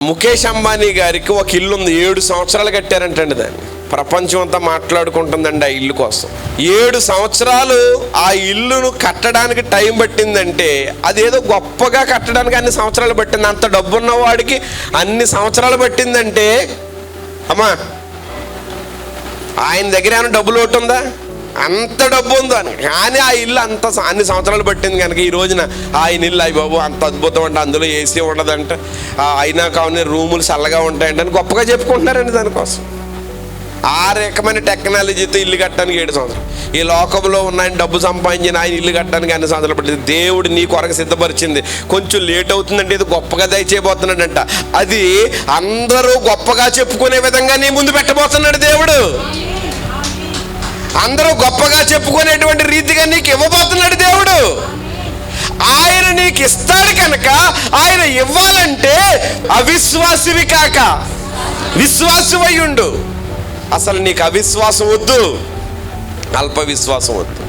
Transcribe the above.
ముఖేష్ అంబానీ గారికి ఒక ఇల్లు ఉంది. 7 సంవత్సరాలు కట్టారంటండి. దాన్ని ప్రపంచం అంతా మాట్లాడుకుంటుందండి ఆ ఇల్లు కోసం. 7 సంవత్సరాలు ఆ ఇల్లును కట్టడానికి టైం పట్టిందంటే అదేదో గొప్పగా కట్టడానికి అన్ని సంవత్సరాలు పట్టింది. అంత డబ్బున్న వాడికి అన్ని సంవత్సరాలు పట్టిందంటే అమ్మా ఆయన దగ్గర ఏమైనా డబ్బులు ఒకటి ఉందా? అంత డబ్బు ఉందా? కానీ ఆ ఇల్లు అన్ని సంవత్సరాలు పట్టింది కనుక ఈ రోజున ఆయన ఇల్లు అయ్యి బాబు అంత అద్భుతం అంటే అందులో ఏసీ ఉండదంట, అయినా కావాలి రూములు చల్లగా ఉంటాయంటే అని గొప్పగా చెప్పుకుంటున్నారండి. దానికోసం ఆ రకమైన టెక్నాలజీతో ఇల్లు కట్టడానికి 7 సంవత్సరాలు. ఈ లోకంలో ఉన్నాయని డబ్బు సంపాదించిన ఆయన ఇల్లు కట్టడానికి అన్ని సంవత్సరాలు పట్టింది. దేవుడు నీ కొరకు సిద్ధపరిచింది. కొంచెం లేట్ అవుతుందంటే ఇది గొప్పగా దయచేయబోతున్నాడంట. అది అందరూ గొప్పగా చెప్పుకునే విధంగా నీ ముందు పెట్టబోతున్నాడు దేవుడు. అందరూ గొప్పగా చెప్పుకునేటువంటి రీతిగా నీకు ఇవ్వబోతున్నాడు దేవుడు. ఆయన నీకు ఇస్తాడు కనుక ఆయన ఇవ్వాలంటే అవిశ్వాసివి కాక విశ్వాసమై ఉండు. అసలు నీకు అవిశ్వాసం వద్దు, అల్ప విశ్వాసం వద్దు.